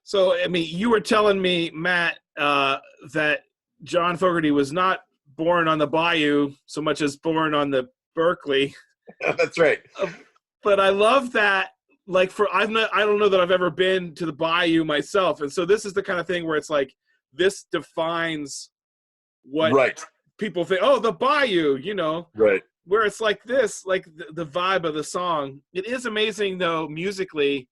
So, I mean, you were telling me, Matt, that John Fogerty was not born on the Bayou so much as born on the Berkeley. That's right. But I love that. Like, I don't know that I've ever been to the Bayou myself, and so this is the kind of thing where it's like this defines what Right. people think. Oh, the Bayou, you know. Right. Where it's like this, like the vibe of the song. It is amazing, though, musically,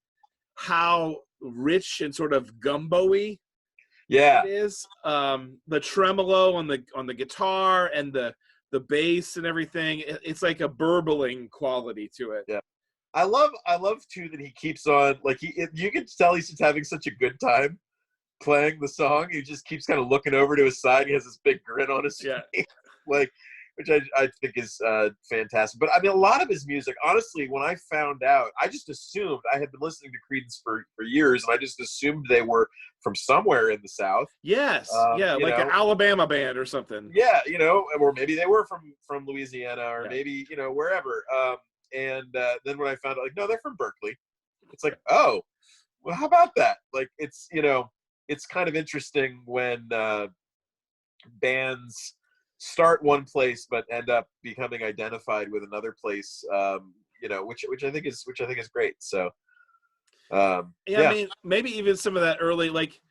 how rich and sort of gumbo-y Yeah. it is. The tremolo on the guitar and the bass and everything. It's like a burbling quality to it. Yeah. I love too that he keeps on, like, you can tell he's just having such a good time playing the song. He just keeps kind of looking over to his side. He has this big grin on his face, like, which I think is fantastic. But I mean, a lot of his music, honestly, when I found out, I just assumed, I had been listening to Creedence for years, and I just assumed they were from somewhere in the South. Yes, like an Alabama band or something. Yeah, you know, or maybe they were from Louisiana, or maybe, you know, wherever. And then when I found out, like, no, they're from Berkeley. It's like, oh, well, how about that? Like, it's, you know, it's kind of interesting when bands start one place but end up becoming identified with another place, you know, which I think is great. So I mean, maybe even some of that early, like,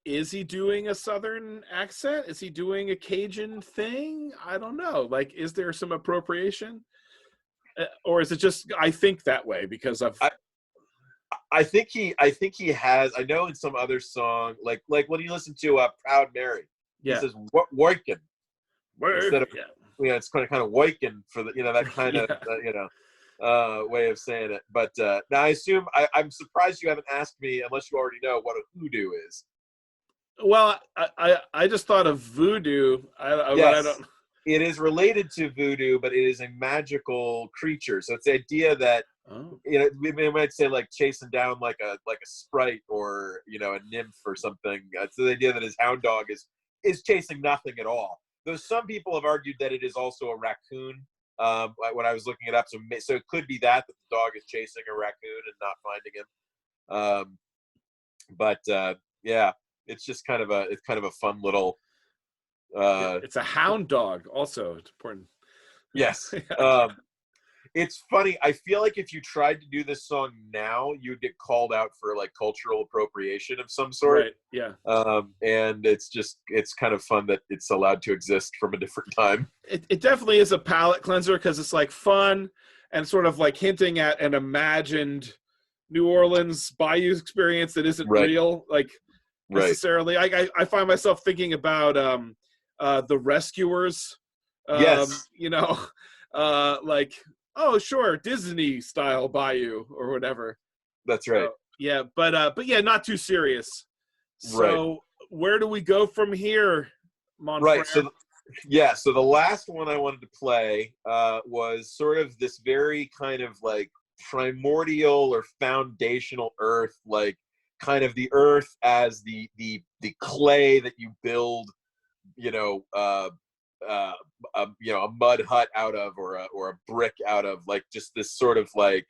is he doing a Southern accent? Is he doing a Cajun thing? I don't know. Like, is there some appropriation, or is it just I think that way because of? I think he has. I know in some other song, like when you listen to Proud Mary, he says "working." Instead of, you know, it's kind of Woiken for the, you know, that kind of you know, way of saying it. But now I assume I'm surprised you haven't asked me, unless you already know, what a hoodoo is. Well, I just thought of voodoo. Yes, I don't. It is related to voodoo, but it is a magical creature. So it's the idea that, you know, we might say like chasing down like a sprite, or, you know, a nymph or something. It's the idea that his hound dog is chasing nothing at all. Though some people have argued that it is also a raccoon. When I was looking it up, so it could be that the dog is chasing a raccoon and not finding him. But yeah, it's just kind of a fun little. It's a hound dog, also. It's important. Yes. It's funny. I feel like if you tried to do this song now, you'd get called out for like cultural appropriation of some sort. Right. Yeah. And it's kind of fun that it's allowed to exist from a different time. It definitely is a palate cleanser because it's like fun and sort of like hinting at an imagined New Orleans Bayou experience that isn't real, like necessarily. I find myself thinking about the Rescuers. Yes. You know, like, oh, sure, Disney style Bayou or whatever. That's right. So, yeah, but yeah, not too serious. So where do we go from here, Monfrere? Right. So the last one I wanted to play was sort of this very kind of like primordial or foundational earth, like kind of the earth as the clay that you build, you know, a mud hut out of, or a brick out of, like just this sort of like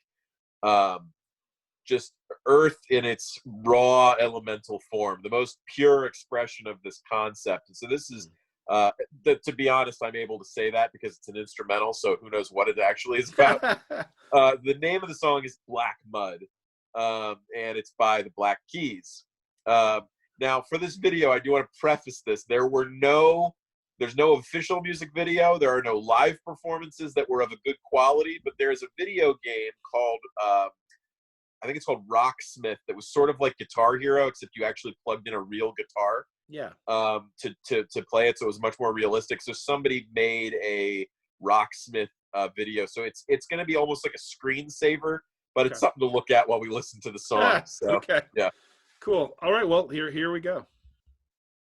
just earth in its raw elemental form, the most pure expression of this concept. And so this is to be honest, I'm able to say that because it's an instrumental, so who knows what it actually is about. The name of the song is Black Mud, and it's by the Black Keys. Now for this video, I do want to preface this. There's no official music video. There are no live performances that were of a good quality, but there's a video game called, I think it's called Rocksmith, that was sort of like Guitar Hero, except you actually plugged in a real guitar. Yeah. To play it, so it was much more realistic. So somebody made a Rocksmith video. So it's going to be almost like a screensaver, but it's something to look at while we listen to the song. So, okay. Yeah. Cool. All right. Well, here we go.